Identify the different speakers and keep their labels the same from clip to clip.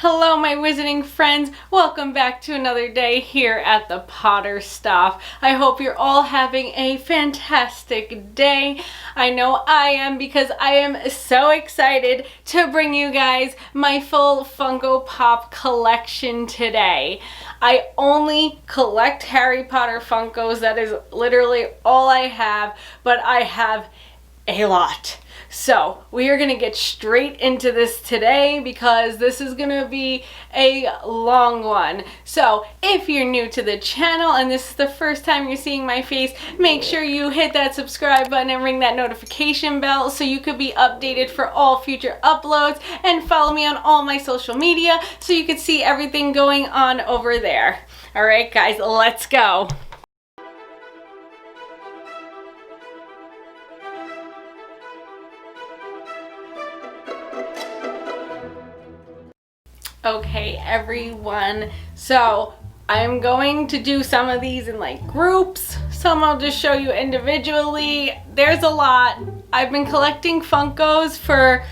Speaker 1: Hello my wizarding friends, welcome back to another day here at the Potter Stop. I hope you're all having a fantastic day. I know I am because I am so excited to bring you guys my full Funko Pop collection today. I only collect Harry Potter Funkos, that is literally all I have, but I have a lot. So we are going to get straight into this today because this is going to be a long one. So if you're new to the channel and this is the first time you're seeing my face, make sure you hit that subscribe button and ring that notification bell so you could be updated for all future uploads, and follow me on all my social media so you can see everything going on over there. All right guys, let's go. Okay everyone, so I'm going to do some of these in like groups, some I'll just show you individually. There's a lot. I've been collecting Funkos for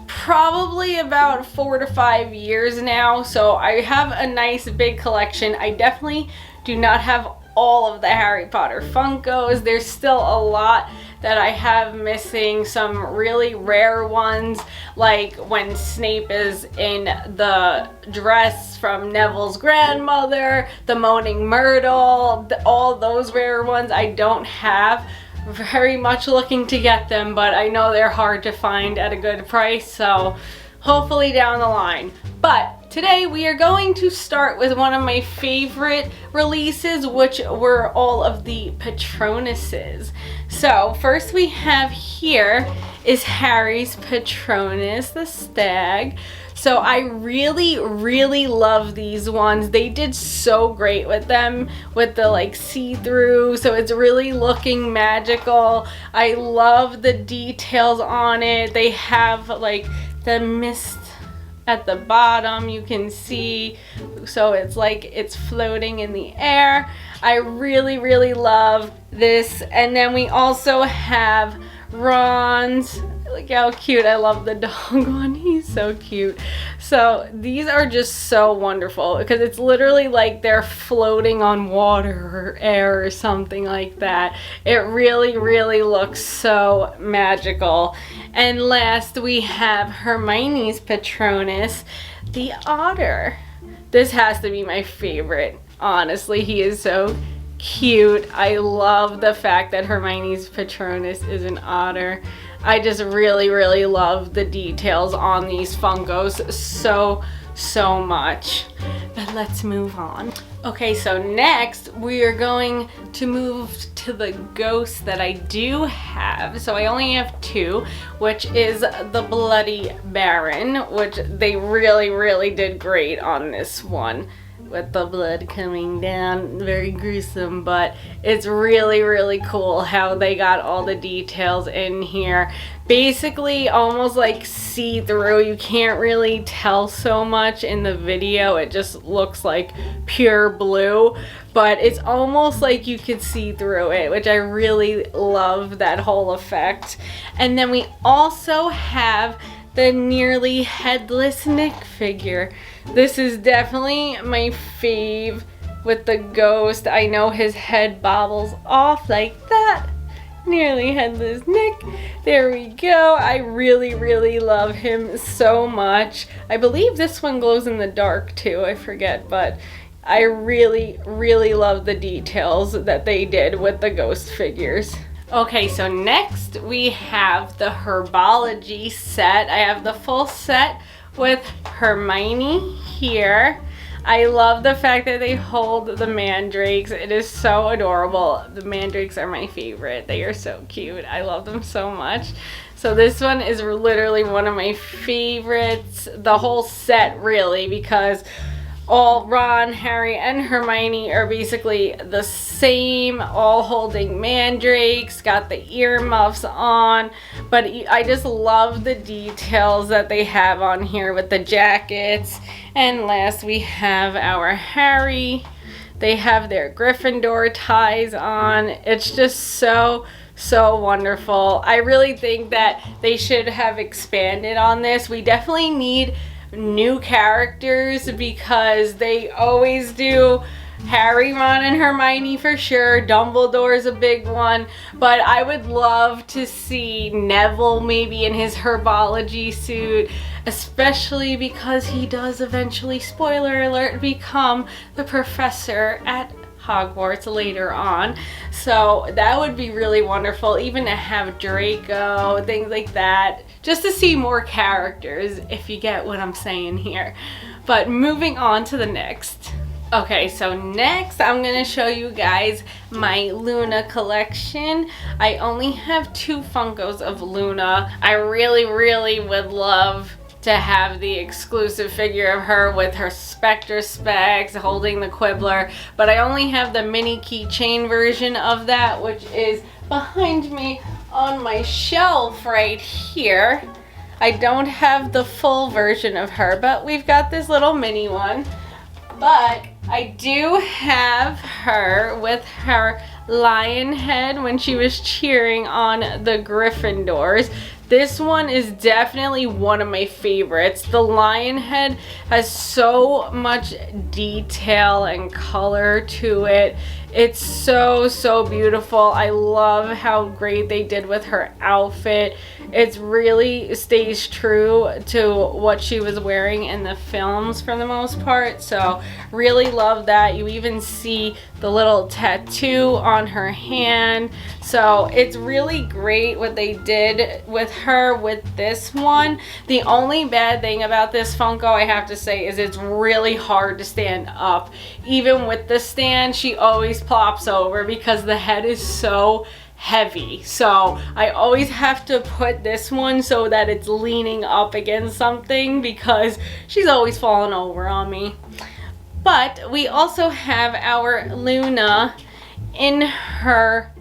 Speaker 1: probably about 4 to 5 years now, so I have a nice big collection. I definitely do not have all of the Harry Potter Funkos. There's still a lot that I have missing, some really rare ones, like when Snape is in the dress from Neville's grandmother, the Moaning Myrtle, all those rare ones I don't have. Very much looking to get them, but I know they're hard to find at a good price, so hopefully down the line. But today we are going to start with one of my favorite releases, which were all of the Patronuses. So first we have here is Harry's Patronus, the Stag. So I really love these ones. They did so great with them, with the like see-through, so it's really looking magical. I love the details on it. They have like the mist at the bottom, you can see, so it's like it's floating in the air. I really love this. And then we also have Ron's. Look how cute. I love the dog one. He's so cute. So these are just so wonderful because it's literally like they're floating on water or air or something like that. It really looks so magical. And last we have Hermione's Patronus, the Otter. This has to be my favorite. Honestly, he is so cute. I love the fact that Hermione's Patronus is an otter. I just really love the details on these Funkos so much. But let's move on. Okay, so next we are going to move to the ghosts that I do have. So I only have two, which is the Bloody Baron, which they really did great on this one, with the blood coming down. Very gruesome, but it's really cool how they got all the details in here. Basically almost like see-through. You can't really tell so much in the video. It just looks like pure blue, but it's almost like you could see through it, which I really love that whole effect. And then we also have the nearly headless Nick figure. This is definitely my fave with the ghost. I know his head bobbles off like that. Nearly headless Nick. There we go. I really love him so much. I believe this one glows in the dark too. I forget, but I really love the details that they did with the ghost figures. Okay, so next we have the Herbology Set. I have the full set with Hermione here. I love the fact that they hold the mandrakes. It is so adorable. The mandrakes are my favorite. They are so cute. I love them so much. So this one is literally one of my favorites. The whole set really, because all Ron, Harry, and Hermione are basically the same, all holding mandrakes, got the earmuffs on, but I just love the details that they have on here with the jackets. And last we have our Harry. They have their Gryffindor ties on. It's just so wonderful. I really think that they should have expanded on this. We definitely need new characters because they always do. Harry, Ron, and Hermione for sure. Dumbledore's a big one. But I would love to see Neville maybe in his Herbology suit, especially because he does eventually, spoiler alert, become the professor at Hogwarts later on. So that would be really wonderful, even to have Draco, things like that, just to see more characters, if you get what I'm saying here. But moving on to the next. Okay, so next I'm going to show you guys my Luna collection. I only have 2 Funkos of Luna. I really would love to have the exclusive figure of her with her Spectre specs holding the Quibbler, but I only have the mini keychain version of that, which is behind me on my shelf right here. I don't have the full version of her, but we've got this little mini one. But I do have her with her lion head when she was cheering on the Gryffindors. This one is definitely one of my favorites. The lion head has so much detail and color to it. It's so beautiful. I love how great they did with her outfit. It really stays true to what she was wearing in the films for the most part. So really love that. You even see the little tattoo on her hand. So it's really great what they did with her with this one. The only bad thing about this Funko, I have to say, is it's really hard to stand up. Even with the stand, she always plops over because the head is so heavy. So I always have to put this one so that it's leaning up against something because she's always falling over on me. But we also have our Luna in her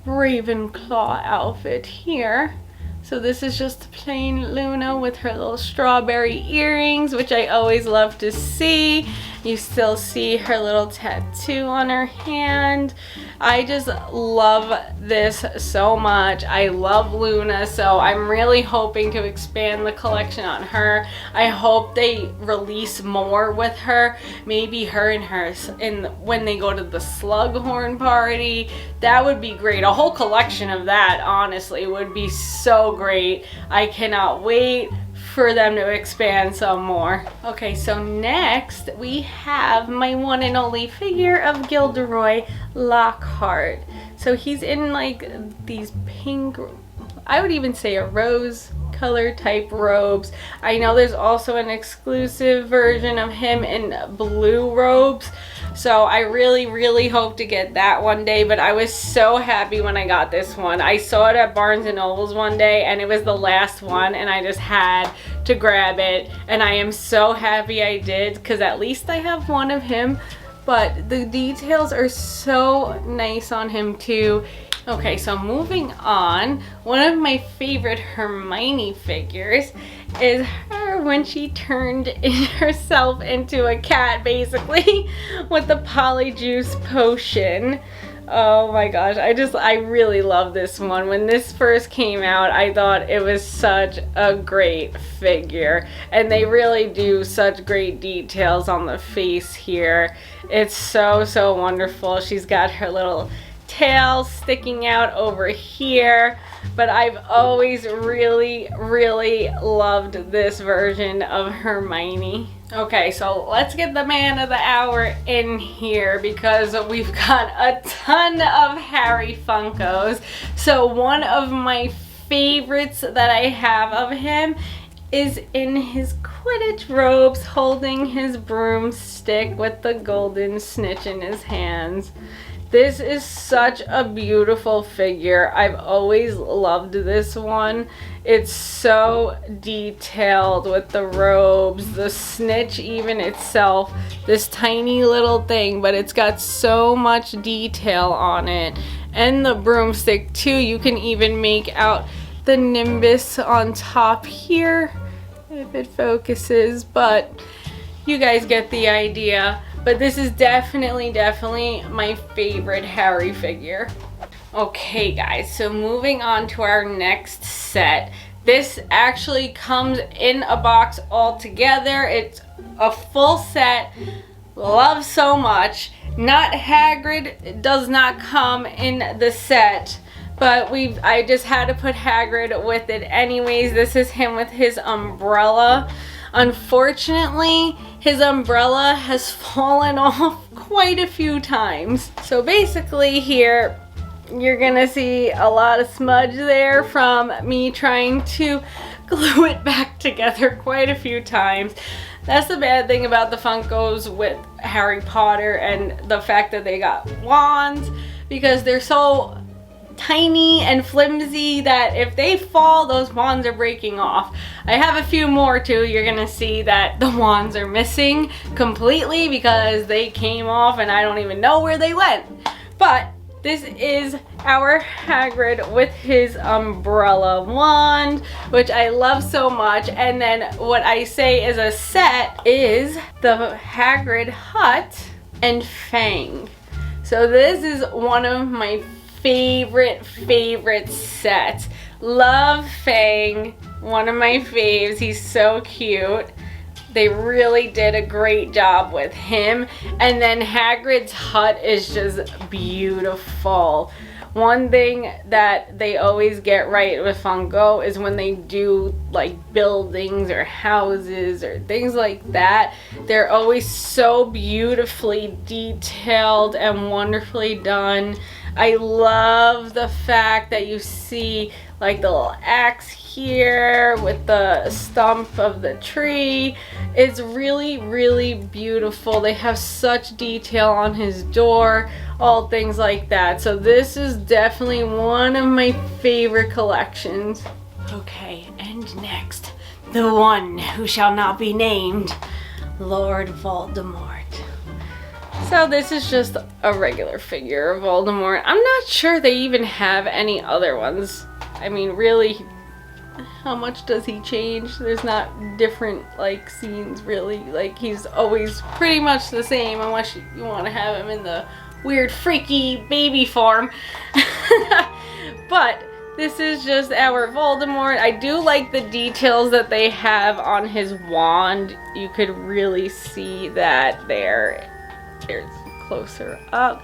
Speaker 1: Ravenclaw outfit here. So this is just plain Luna with her little strawberry earrings, which I always love to see. You still see her little tattoo on her hand. I just love this so much. I love Luna, so I'm really hoping to expand the collection on her. I hope they release more with her. Maybe her and hers when they go to the Slughorn party. That would be great. A whole collection of that, honestly, would be so great. I cannot wait for them to expand some more. Okay, so next we have my one and only figure of Gilderoy Lockhart. So he's in like these pink, I would even say a rose color type robes. I know there's also an exclusive version of him in blue robes. So I really hope to get that one day, but I was so happy when I got this one. I saw it at Barnes & Noble's one day and it was the last one and I just had to grab it, and I am so happy I did because at least I have one of him, but the details are so nice on him too. Okay, so moving on, one of my favorite Hermione figures is her when she turned herself into a cat, basically, with the Polyjuice potion. Oh my gosh, I really love this one. When this first came out, I thought it was such a great figure. And they really do such great details on the face here. It's so wonderful. She's got her little tail sticking out over here, but I've always really loved this version of Hermione. Okay, so let's get the man of the hour in here because we've got a ton of Harry Funkos. So one of my favorites that I have of him is in his Quidditch robes holding his broomstick with the golden snitch in his hands. This is such a beautiful figure. I've always loved this one. It's so detailed with the robes, the snitch even itself, this tiny little thing, but it's got so much detail on it. And the broomstick too. You can even make out the nimbus on top here if it focuses, but you guys get the idea. But this is definitely my favorite Harry figure. Okay guys, so moving on to our next set. This actually comes in a box all together. It's a full set. Love so much. Not Hagrid does not come in the set, but I just had to put Hagrid with it anyways. This is him with his umbrella. Unfortunately, his umbrella has fallen off quite a few times. So basically here, you're gonna see a lot of smudge there from me trying to glue it back together quite a few times. That's the bad thing about the Funkos with Harry Potter and the fact that they got wands, because they're so tiny and flimsy that if they fall, those wands are breaking off. I have a few more too. You're gonna see that the wands are missing completely because they came off and I don't even know where they went. But this is our Hagrid with his umbrella wand, which I love so much. And then what I say is a set is the Hagrid Hut and Fang. So this is one of my favorite sets. Love Fang, one of my faves. He's so cute. They really did a great job with him. And then Hagrid's hut is just beautiful. One thing that they always get right with Funko is when they do like buildings or houses or things like that, they're always so beautifully detailed and wonderfully done. I love the fact that you see like the little axe here with the stump of the tree. It's really beautiful. They have such detail on his door, all things like that. So this is definitely one of my favorite collections. Okay, and next, the one who shall not be named, Lord Voldemort. So this is just a regular figure of Voldemort. I'm not sure they even have any other ones. I mean, really, how much does he change? There's not different like scenes really. Like he's always pretty much the same unless you want to have him in the weird freaky baby form. But this is just our Voldemort. I do like the details that they have on his wand. You could really see that there. There's closer up.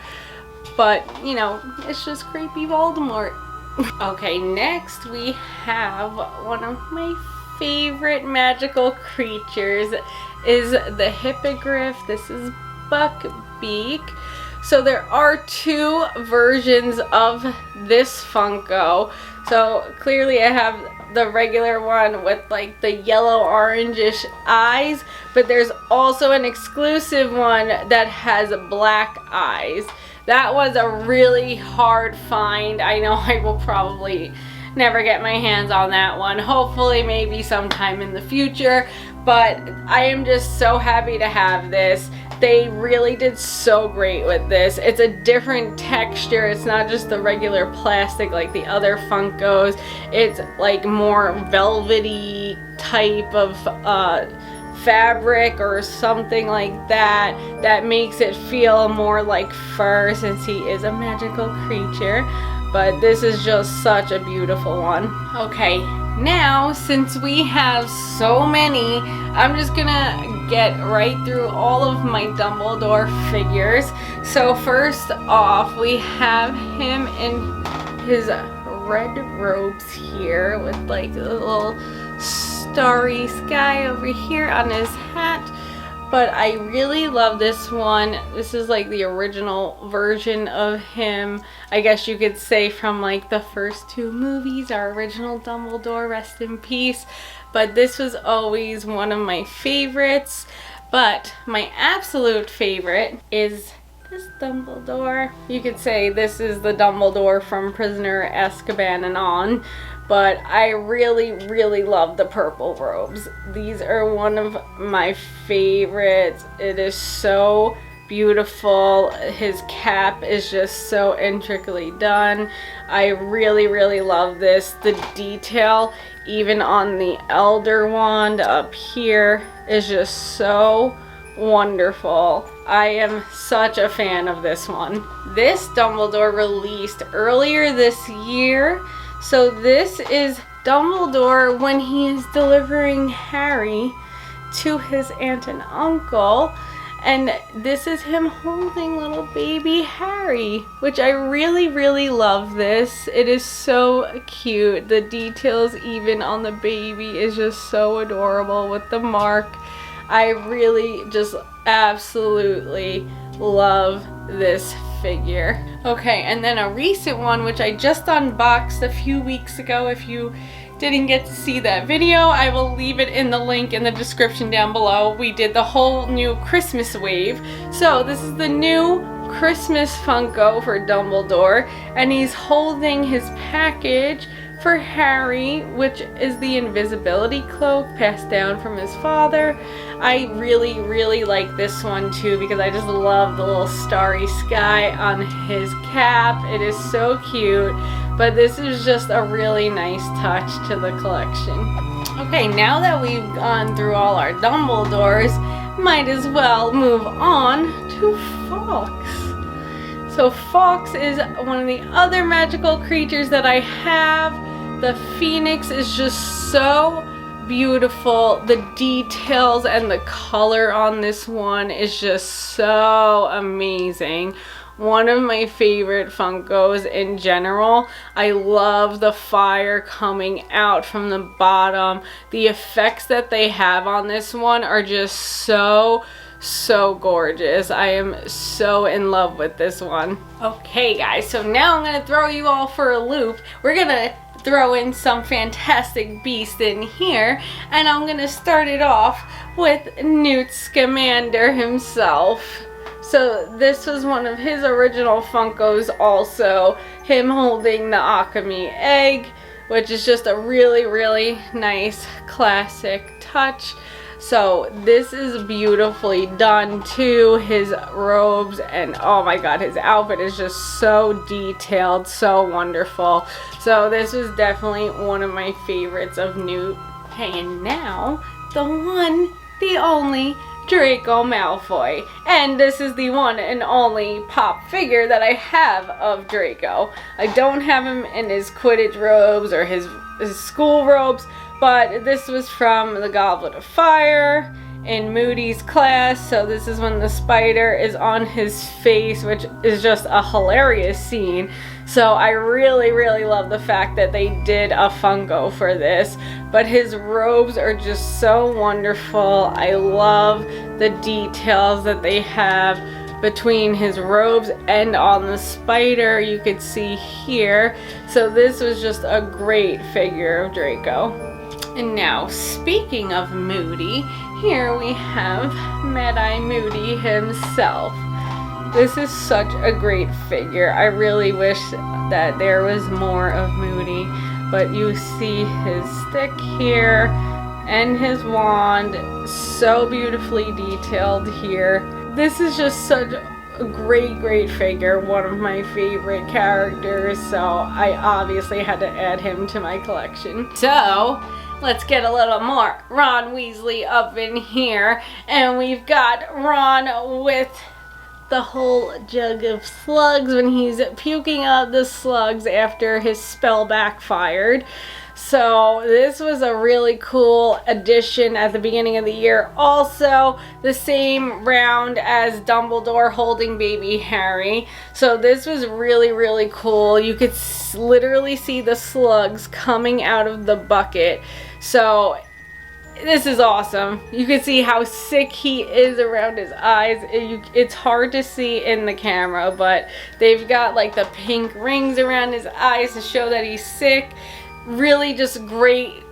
Speaker 1: But, you know, it's just creepy Voldemort. Okay, next we have one of my favorite magical creatures is the Hippogriff. This is Buckbeak. So there are two versions of this Funko. So clearly I have the regular one with like the yellow orangish eyes, but there's also an exclusive one that has black eyes. That was a really hard find. I know I will probably never get my hands on that one. Hopefully maybe sometime in the future, but I am just so happy to have this. They really did so great with this. It's a different texture. It's not just the regular plastic like the other Funkos. It's like more velvety type of fabric or something like that that makes it feel more like fur since he is a magical creature. But this is just such a beautiful one. Okay, now since we have so many, I'm just gonna get right through all of my Dumbledore figures. So first off, we have him in his red robes here with like a little starry sky over here on his hat. But I really love this one. This is like the original version of him, I guess you could say, from like the first two movies, our original Dumbledore, rest in peace. But this was always one of my favorites. But my absolute favorite is this Dumbledore. You could say this is the Dumbledore from Prisoner Azkaban and on. But I really love the purple robes. These are one of my favorites. It is so beautiful. His cap is just so intricately done. I really love this. The detail even on the Elder Wand up here is just so wonderful. I am such a fan of this one. This Dumbledore released earlier this year. So this is Dumbledore when he is delivering Harry to his aunt and uncle. And this is him holding little baby Harry, which I really, really love this. It is so cute. The details even on the baby is just so adorable with the mark. I really just absolutely love this figure. Okay, and then a recent one which I just unboxed a few weeks ago. If you didn't get to see that video, I will leave it in the link in the description down below. We did the whole new Christmas wave. So this is the new Christmas Funko for Dumbledore, and he's holding his package for Harry, which is the Invisibility Cloak passed down from his father. I really, really like this one too because I just love the little starry sky on his cap. It is so cute. But this is just a really nice touch to the collection. Okay, now that we've gone through all our Dumbledores, might as well move on to Fawkes. So Fawkes is one of the other magical creatures that I have. The Phoenix is just so beautiful. The details and the color on this one is just so amazing. One of my favorite Funkos in general. I love the fire coming out from the bottom. The effects that they have on this one are just so gorgeous. I am so in love with this one. Okay guys, so now I'm gonna throw you all for a loop. We're gonna throw in some Fantastic Beasts in here, and I'm gonna start it off with Newt Scamander himself. So this was one of his original Funkos also, him holding the Alchemy egg, which is just a really, really nice classic touch. So this is beautifully done too. His robes and oh my god, his outfit is just so detailed, so wonderful. So this was definitely one of my favorites of Newt. Okay, and now the one, the only Draco Malfoy. And this is the one and only pop figure that I have of Draco. I don't have him in his Quidditch robes or his school robes, but this was from the Goblet of Fire in Moody's class. So this is when the spider is on his face, which is just a hilarious scene. So I really, really love the fact that they did a Funko for this. But his robes are just so wonderful. I love the details that they have between his robes and on the spider, you could see here. So this was just a great figure of Draco. And now, speaking of Moody, here we have Mad-Eye Moody himself. This is such a great figure. I really wish that there was more of Moody, but you see his stick here and his wand, so beautifully detailed here. This is just such a great figure, one of my favorite characters, so I obviously had to add him to my collection. So let's get a little more Ron Weasley up in here, and we've got Ron with the whole jug of slugs when he's puking out the slugs after his spell backfired. So this was a really cool addition at the beginning of the year. Also, the same round as Dumbledore holding baby Harry. So this was really, really cool. You could literally see the slugs coming out of the bucket. So this is awesome. You can see how sick he is around his eyes. It's hard to see in the camera, but they've got like the pink rings around his eyes to show that he's sick. Really just great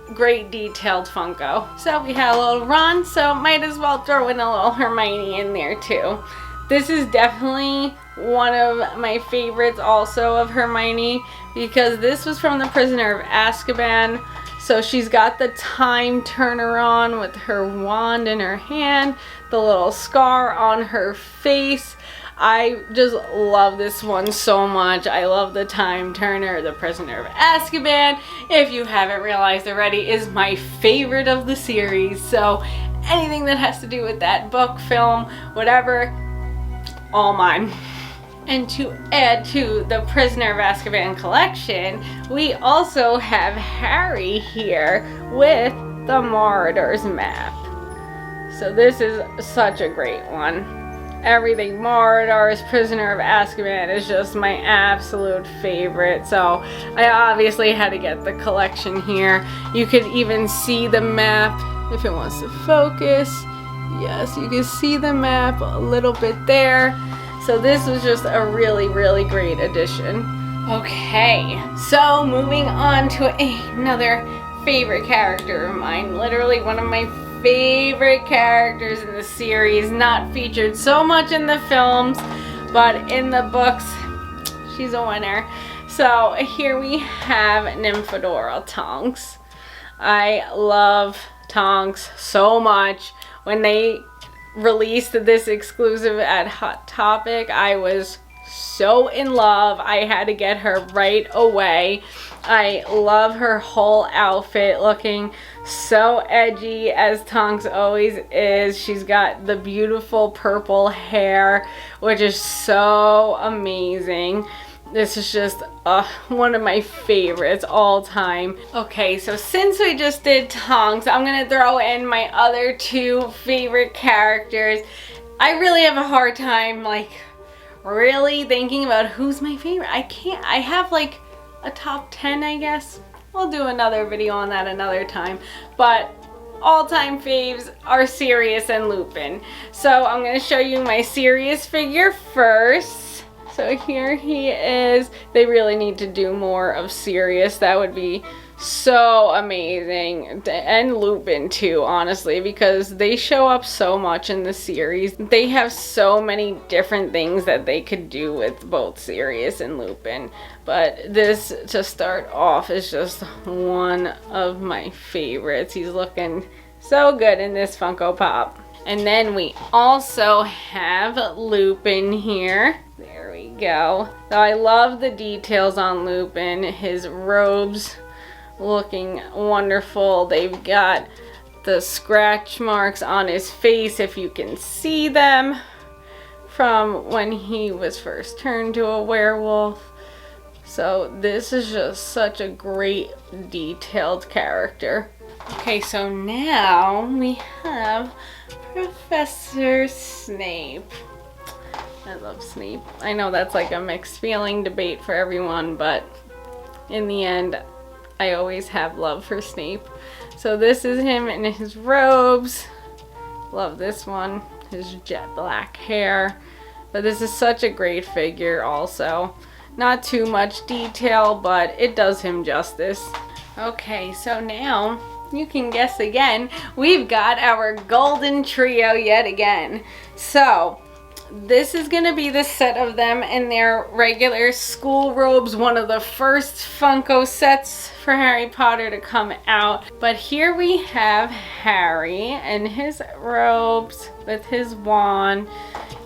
Speaker 1: detailed Funko. So we had a little Ron, so might as well throw in a little Hermione in there too. This is definitely one of my favorites also of Hermione, because this was from the Prisoner of Azkaban. So she's got the time turner on with her wand in her hand, the little scar on her face. I just love this one so much. I love the time turner. The Prisoner of Azkaban, if you haven't realized already, is my favorite of the series. So anything that has to do with that book, film, whatever, all mine. And to add to the Prisoner of Azkaban collection, we also have Harry here with the Marauders map. So this is such a great one. Everything Marauders, Prisoner of Azkaban is just my absolute favorite. So I obviously had to get the collection here. You could even see the map if it wants to focus. Yes, you can see the map a little bit there. So this was just a really, really great addition. Okay, so moving on to another favorite character of mine. Literally one of my favorite characters in the series. Not featured so much in the films, but in the books, she's a winner. So here we have Nymphadora Tonk. I love Tonks so much. When they released this exclusive at Hot Topic, I was so in love. I had to get her right away. I love her whole outfit, looking so edgy as Tonks always is. She's got the beautiful purple hair, which is so amazing. This is just one of my favorites all time. Okay, so since we just did Tonks, I'm gonna throw in my other two favorite characters. I really have a hard time, like, really thinking about who's my favorite. I have like a top 10, I guess. We'll do another video on that another time. But all-time faves are Sirius and Lupin. So I'm gonna show you my Sirius figure first. So here he is. They really need to do more of Sirius. That would be so amazing. And Lupin too, honestly, because they show up so much in the series. They have so many different things that they could do with both Sirius and Lupin. But this, to start off, is just one of my favorites. He's looking so good in this Funko Pop. And then we also have Lupin here. There we go. So I love the details on Lupin. His robes looking wonderful. They've got the scratch marks on his face, if you can see them, from when he was first turned to a werewolf. So this is just such a great detailed character. Okay, so now we have Professor Snape. I love Snape. I know that's like a mixed feeling debate for everyone, but in the end, I always have love for Snape. So this is him in his robes. Love this one. His jet black hair. But this is such a great figure also. Not too much detail, but it does him justice. Okay, so now you can guess again. We've got our golden trio yet again. So this is going to be the set of them in their regular school robes. One of the first Funko sets for Harry Potter to come out. But here we have Harry in his robes with his wand.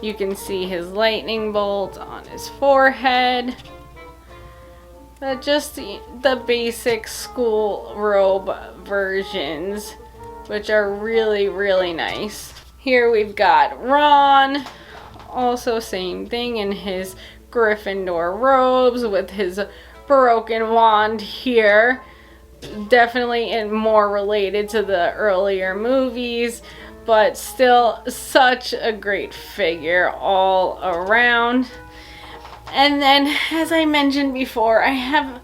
Speaker 1: You can see his lightning bolt on his forehead. But just the basic school robe versions, which are really, really nice. Here we've got Ron. Also same thing in his Gryffindor robes with his broken wand here. Definitely more related to the earlier movies, but still such a great figure all around. And then, as I mentioned before, I have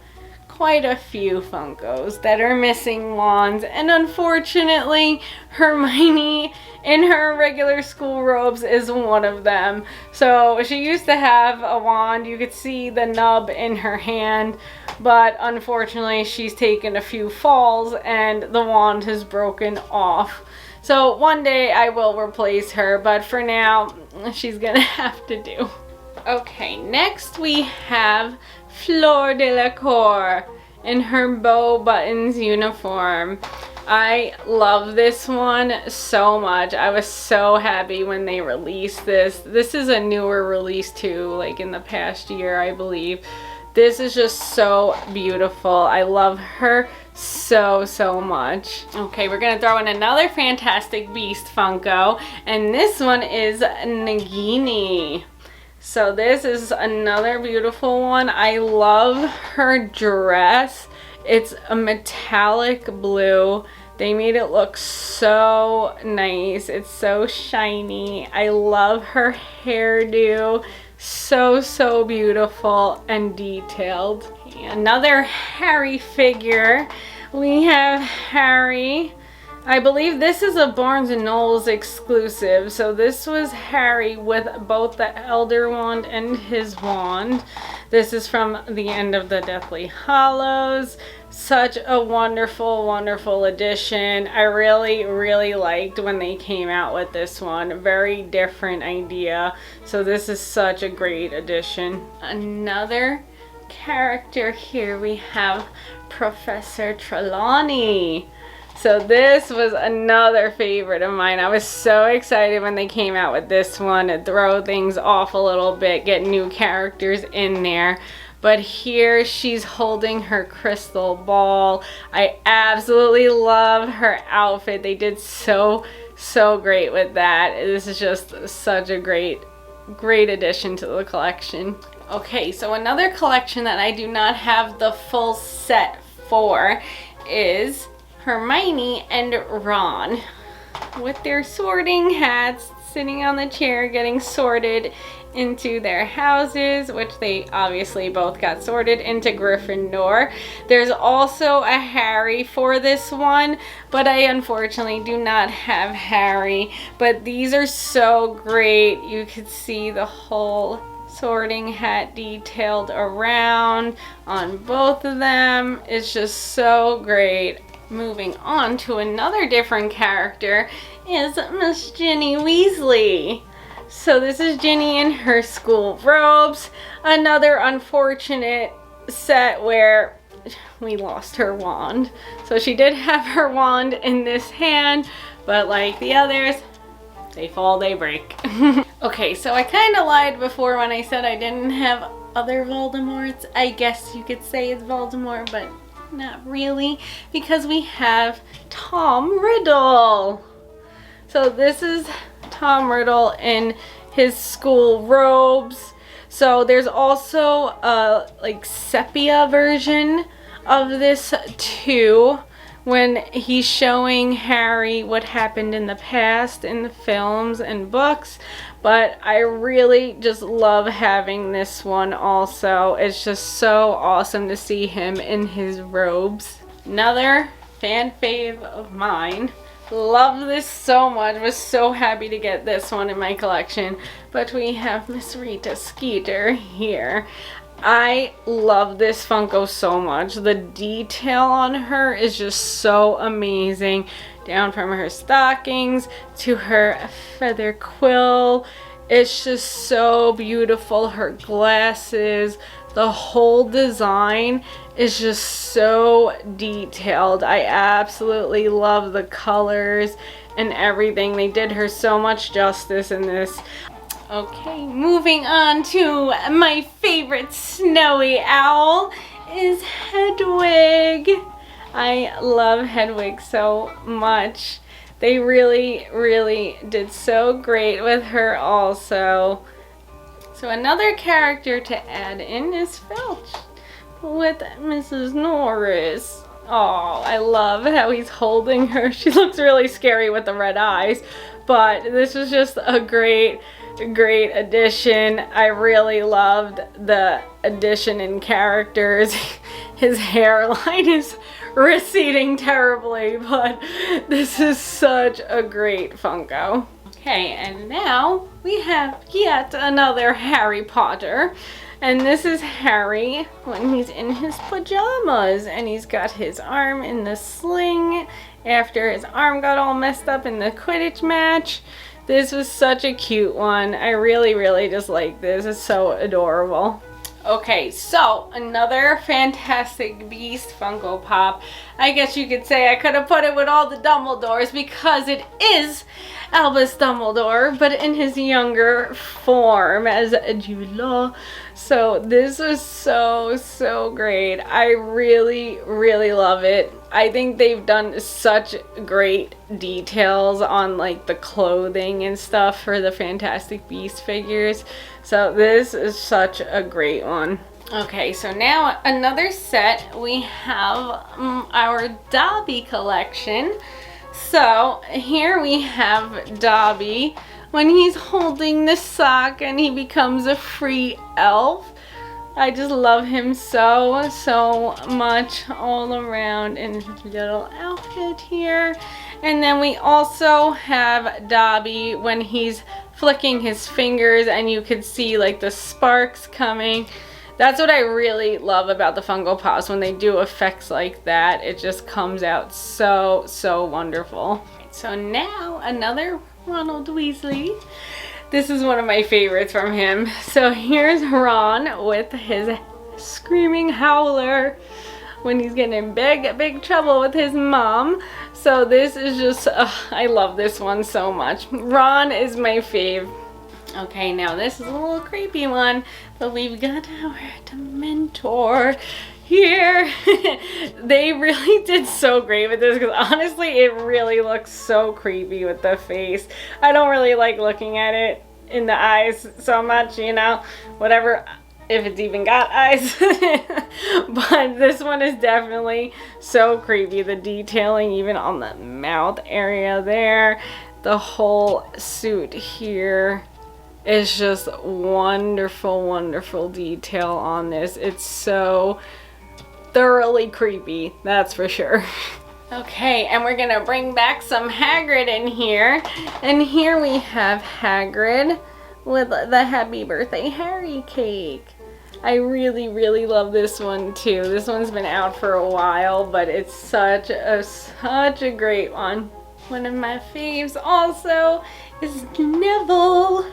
Speaker 1: quite a few Funkos that are missing wands, and unfortunately Hermione in her regular school robes is one of them. So she used to have a wand. You could see the nub in her hand, but unfortunately she's taken a few falls and the wand has broken off. So one day I will replace her, but for now she's gonna have to do. Okay, next we have Fleur Delacour in her bow buttons uniform. I love this one so much. I was so happy when they released this. This is a newer release too, like in the past year, I believe. This is just so beautiful. I love her so much. Okay, we're gonna throw in another Fantastic Beast Funko, and this one is Nagini. So this is another beautiful one. I love her dress. It's a metallic blue. They made it look so nice. It's so shiny. I love her hairdo. So beautiful and detailed. Another Harry figure. We have Harry. I believe this is a Barnes & Nobles exclusive. So this was Harry with both the Elder Wand and his wand. This is from the end of the Deathly Hallows. Such a wonderful edition. I really liked when they came out with this one. Very different idea. So this is such a great addition. Another character here, we have Professor Trelawney. So this was another favorite of mine. I was so excited when they came out with this one to throw things off a little bit, get new characters in there. But here she's holding her crystal ball. I absolutely love her outfit. They did so great with that. This is just such a great addition to the collection. Okay, so another collection that I do not have the full set for is Hermione and Ron with their sorting hats, sitting on the chair getting sorted into their houses, which they obviously both got sorted into Gryffindor. There's also a Harry for this one, but I unfortunately do not have Harry. But these are so great. You could see the whole sorting hat detailed around on both of them. It's just so great. Moving on to another different character is Miss Ginny Weasley. So this is Ginny in her school robes. Another unfortunate set where we lost her wand. So she did have her wand in this hand, but like the others, they fall, they break. Okay, so I kind of lied before when I said I didn't have other Voldemorts. I guess you could say it's Voldemort, but not really, because we have Tom Riddle. So this is Tom Riddle in his school robes. So there's also a like sepia version of this too, when he's showing Harry what happened in the past in the films and books. But I really just love having this one also. It's just so awesome to see him in his robes. Another fan fave of mine. Love this so much. Was so happy to get this one in my collection. But we have Miss Rita Skeeter here. I love this Funko so much. The detail on her is just so amazing. Down from her stockings to her feather quill. It's just so beautiful. Her glasses, the whole design is just so detailed. I absolutely love the colors and everything. They did her so much justice in this. Okay, moving on to my favorite snowy owl is Hedwig. I love Hedwig so much. They really did so great with her also. So another character to add in is Filch with Mrs. Norris. Oh, I love how he's holding her. She looks really scary with the red eyes, but this was just a great addition. I really loved the addition in characters. His hairline is receding terribly, but this is such a great Funko. Okay, and now we have yet another Harry Potter. And this is Harry when he's in his pajamas and he's got his arm in the sling after his arm got all messed up in the Quidditch match. This was such a cute one. I really just like this. It's so adorable. Okay, so another Fantastic Beast Funko Pop. I guess you could say I could have put it with all the Dumbledores because it is Albus Dumbledore, but in his younger form as a Jude Law. So this was so great. I really love it. I think they've done such great details on like the clothing and stuff for the Fantastic Beasts figures. So this is such a great one. Okay, so now another set, we have our Dobby collection. So here we have Dobby when he's holding the sock and he becomes a free elf. I just love him so much all around in his little outfit here. And then we also have Dobby when he's flicking his fingers and you could see like the sparks coming. That's what I really love about the Funko Pops. When they do effects like that, it just comes out so wonderful. So now another Ronald Weasley. This is one of my favorites from him. So here's Ron with his screaming howler when he's getting in big trouble with his mom. So this is just, I love this one so much. Ron is my fave. Okay, now this is a little creepy one, but we've got our Dementor here. They really did so great with this because honestly it really looks so creepy with the face. I don't really like looking at it in the eyes so much, you know, whatever, if it's even got eyes. But this one is definitely so creepy. The detailing even on the mouth area there, the whole suit here. It's just wonderful detail on this. It's so thoroughly creepy, that's for sure. Okay, and we're gonna bring back some Hagrid in here. And here we have Hagrid with the Happy Birthday Harry cake. I really love this one too. This one's been out for a while, but it's such a great one. One of my faves also is Neville.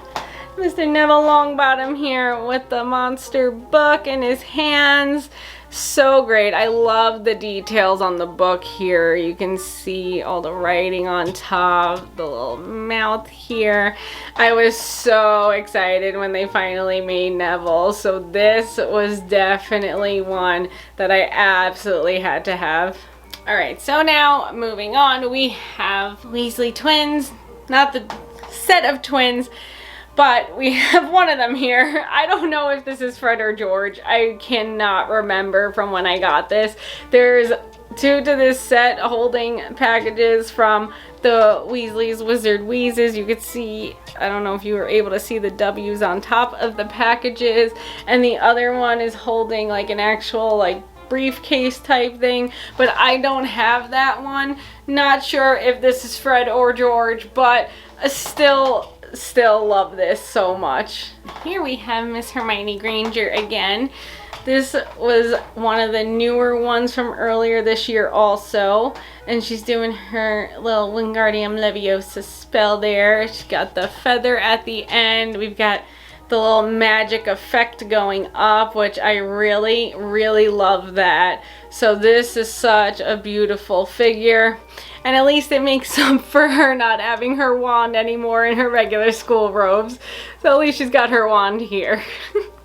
Speaker 1: Mr. Neville Longbottom here with the monster book in his hands. So great. I love the details on the book here. You can see all the writing on top, the little mouth here. I was so excited when they finally made Neville. So this was definitely one that I absolutely had to have. Alright, so now moving on, we have Weasley Twins. Not the set of twins, but we have one of them here. I don't know if this is Fred or George. I cannot remember from when I got this. There's two to this set holding packages from the Weasleys Wizard Wheezes. You could see, I don't know if you were able to see the W's on top of the packages. And the other one is holding like an actual like briefcase type thing. But I don't have that one. Not sure if this is Fred or George, but still love this so much. Here we have Miss Hermione Granger again. This was one of the newer ones from earlier this year also, and she's doing her little Wingardium Leviosa spell there. She's got the feather at the end. We've got the little magic effect going up, which I really love that. So this is such a beautiful figure. And at least it makes up for her not having her wand anymore in her regular school robes. So at least she's got her wand here.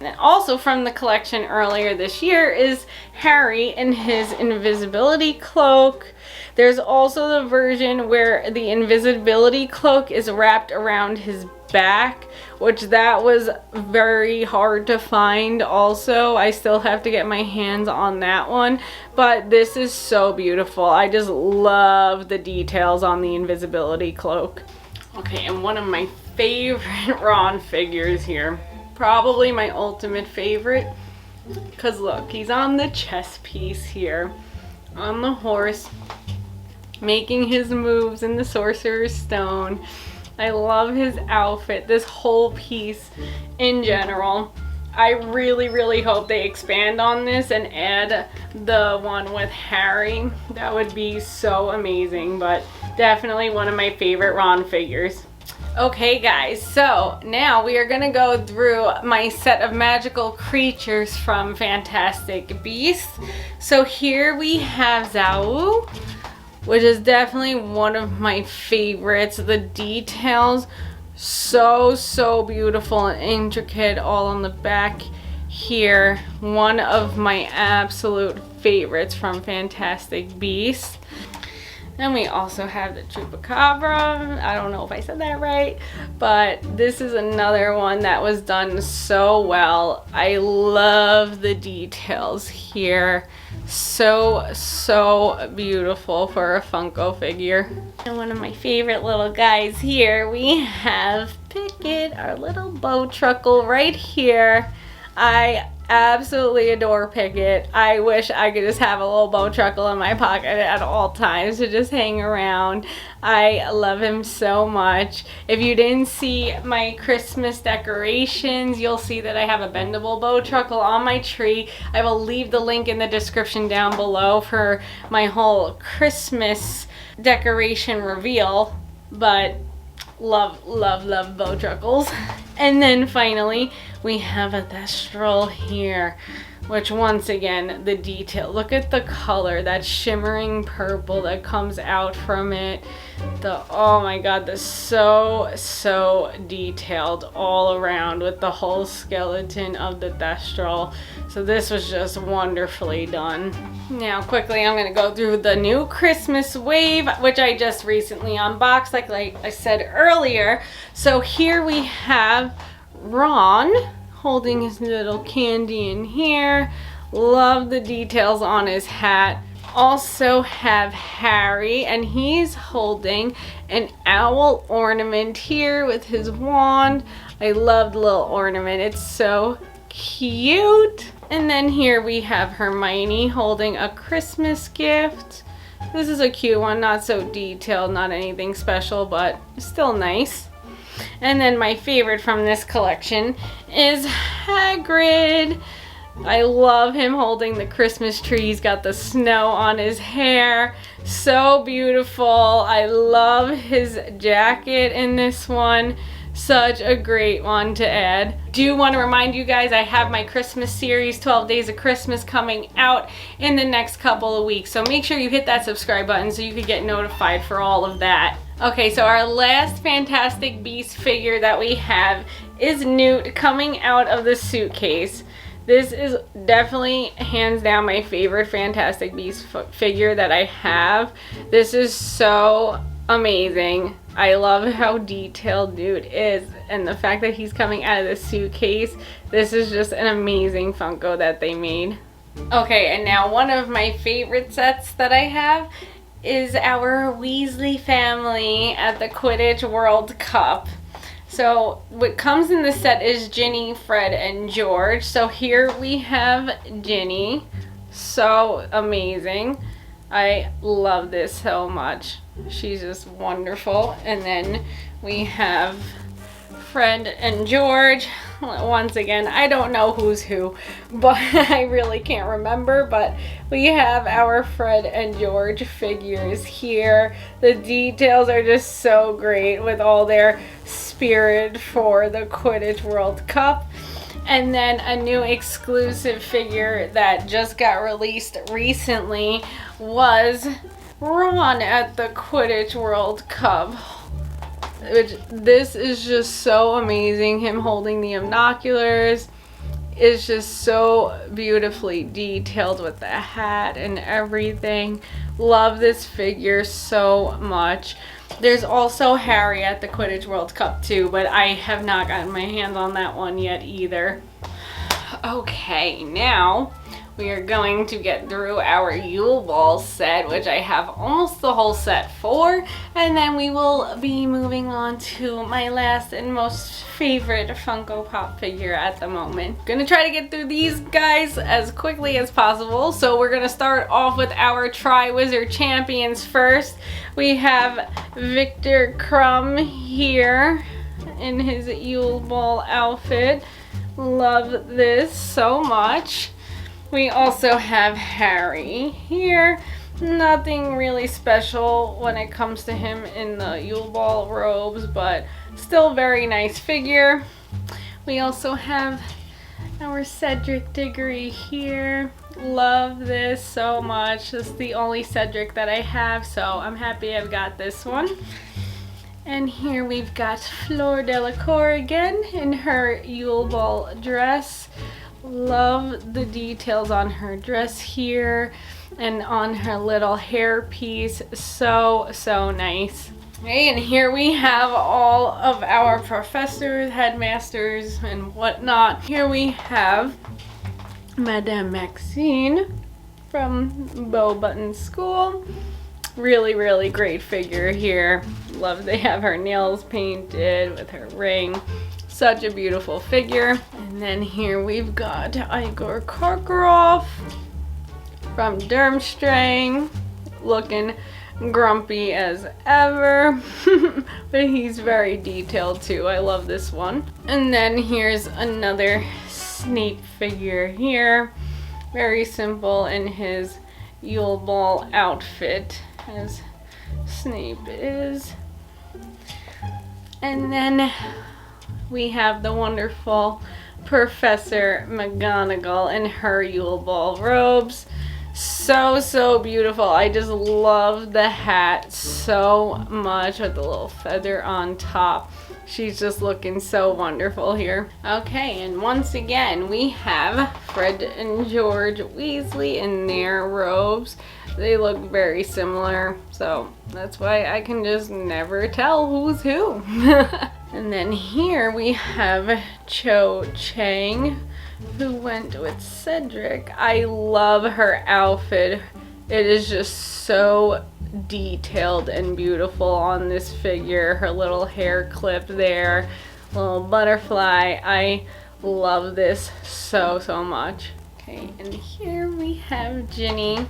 Speaker 1: And also from the collection earlier this year is Harry in his invisibility cloak. There's also the version where the invisibility cloak is wrapped around his back, which that was very hard to find also. I still have to get my hands on that one, but this is so beautiful. I just love the details on the invisibility cloak. Okay, and one of my favorite Ron figures here, probably my ultimate favorite, because look, he's on the chess piece here, on the horse, making his moves in the Sorcerer's Stone. I love his outfit, this whole piece in general. I really hope they expand on this and add the one with Harry. That would be so amazing, but definitely one of my favorite Ron figures. Okay guys, so now we are gonna go through my set of magical creatures from Fantastic Beasts. So here we have Zao, which is definitely one of my favorites. The details, so beautiful and intricate all on the back here, one of my absolute favorites from Fantastic Beasts. Then we also have the Chupacabra. I don't know if I said that right, but this is another one that was done so well. I love the details here. So beautiful for a Funko figure. And one of my favorite little guys here, we have Pickett, our little Bowtruckle right here. I absolutely adore Pickett. I wish I could just have a little Bowtruckle in my pocket at all times to just hang around. I love him so much. If you didn't see my Christmas decorations, you'll see that I have a bendable Bowtruckle on my tree. I will leave the link in the description down below for my whole Christmas decoration reveal, but love Bowtruckles. And then finally, we have a Thestral here, which once again, the detail. Look at the color, that shimmering purple that comes out from it. Oh my god, this so detailed all around with the whole skeleton of the Thestral. So this was just wonderfully done. Now quickly, I'm gonna go through the new Christmas wave, which I just recently unboxed, like I said earlier. So here we have Ron holding his little candy in here. Love the details on his hat. Also have Harry, and he's holding an owl ornament here with his wand. I love the little ornament. It's so cute. And then here we have Hermione holding a Christmas gift. This is a cute one, not so detailed, not anything special, but still nice. And then my favorite from this collection is Hagrid. I love him holding the Christmas tree. He's got the snow on his hair. So beautiful. I love his jacket in this one. Such a great one to add. Do want to remind you guys, I have my Christmas series, 12 Days of Christmas, coming out in the next couple of weeks. So make sure you hit that subscribe button so you can get notified for all of that. Okay, so our last Fantastic Beast figure that we have is Newt coming out of the suitcase. This is definitely hands down my favorite Fantastic Beast figure that I have. This is so amazing. I love how detailed Newt is, and the fact that he's coming out of the suitcase. This is just an amazing Funko that they made. Okay, and now one of my favorite sets that I have is our Weasley family at the Quidditch World Cup. So what comes in the set is Ginny, Fred, and George. So here we have Ginny. So amazing. I love this so much. She's just wonderful. And then we have Fred and George. Once again, I don't know who's who, but I really can't remember. But we have our Fred and George figures here. The details are just so great with all their spirit for the Quidditch World Cup. And then a new exclusive figure that just got released recently was Ron at the Quidditch World Cup. This is just so amazing. Him holding the binoculars is just so beautifully detailed with the hat and everything. Love this figure so much. There's also Harry at the Quidditch World Cup too, but I have not gotten my hands on that one yet either. Okay, now we are going to get through our Yule Ball set, which I have almost the whole set for, and then we will be moving on to my last and most favorite Funko Pop figure at the moment. Gonna try to get through these guys as quickly as possible, so we're gonna start off with our Triwizard Champions first. We have Victor Crumb here in his Yule Ball outfit. Love this so much. We also have Harry here. Nothing really special when it comes to him in the Yule Ball robes, but still very nice figure. We also have our Cedric Diggory here. Love this so much. This is the only Cedric that I have, so I'm happy I've got this one. And here we've got Fleur Delacour again in her Yule Ball dress. love the details on her dress here and on her little hair piece. So nice. Okay, and here we have all of our professors, headmasters, and whatnot. Here we have Madame Maxine from Bow Button School. Really great figure here. Love they have her nails painted with her ring. Such a beautiful figure. And then here we've got Igor Karkeroff from Durmstrang, looking grumpy as ever, but he's very detailed too. I love this one. And then here's another Snape figure here. Very simple in his Yule Ball outfit, as Snape is. And then we have the wonderful Professor McGonagall in her Yule Ball robes. So beautiful. I just love the hat so much with the little feather on top. She's just looking so wonderful here. Okay, and once again we have Fred and George Weasley in their robes. They look very similar, so that's why I can just never tell who's who. And then here we have Cho Chang, who went with Cedric. I love her outfit. It is just so detailed and beautiful on this figure. Her little hair clip there, little butterfly. I love this so much. Okay, and here we have Ginny,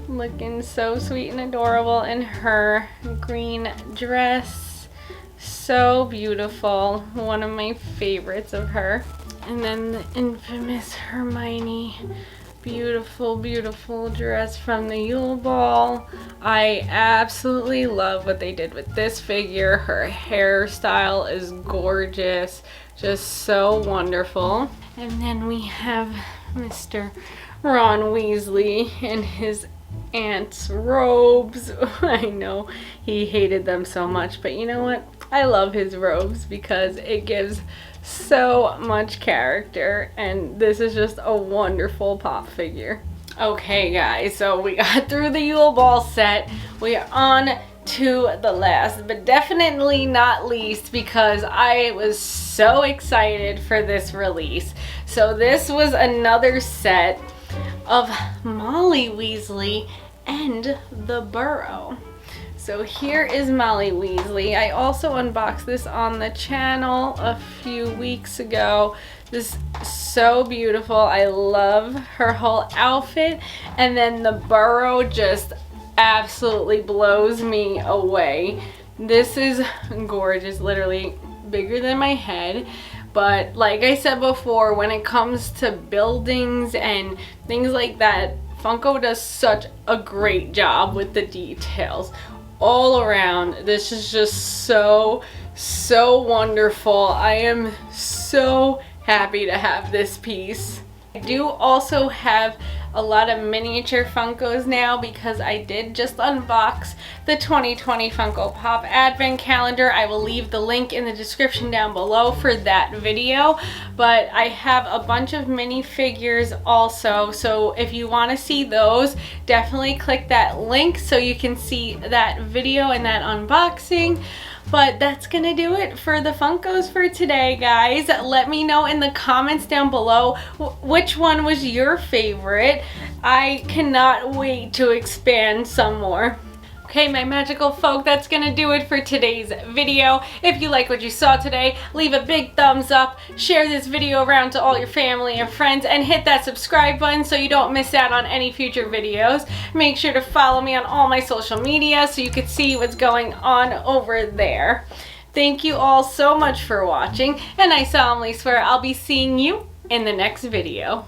Speaker 1: looking so sweet and adorable in her green dress. So beautiful. One of my favorites of her. And then the infamous Hermione. Beautiful dress from the Yule Ball. I absolutely love what they did with this figure. Her hairstyle is gorgeous. Just so wonderful. And then we have Mr. Ron Weasley in his aunt's robes. I know he hated them so much, but you know what? I love his robes because it gives so much character, and this is just a wonderful pop figure. Okay guys, so we got through the Yule Ball set. We are on to the last, but definitely not least, because I was so excited for this release. So this was another set of Molly Weasley and the Burrow. So here is Molly Weasley. I also unboxed this on the channel a few weeks ago. This is so beautiful. I love her whole outfit. And then the Burrow just absolutely blows me away. This is gorgeous, literally bigger than my head. But like I said before, when it comes to buildings and things like that, Funko does such a great job with the details. All around, this is just so wonderful. I am so happy to have this piece. I do also have a lot of miniature Funkos now because I did just unbox the 2020 Funko Pop Advent Calendar. I will leave the link in the description down below for that video. But I have a bunch of minifigures also, so if you want to see those, definitely click that link so you can see that video and that unboxing. But that's gonna do it for the Funkos for today, guys. Let me know in the comments down below which one was your favorite. I cannot wait to expand some more. Okay, my magical folk, that's gonna do it for today's video. If you like what you saw today, leave a big thumbs up, share this video around to all your family and friends, and hit that subscribe button so you don't miss out on any future videos. Make sure to follow me on all my social media so you can see what's going on over there. Thank you all so much for watching, and I solemnly swear I'll be seeing you in the next video.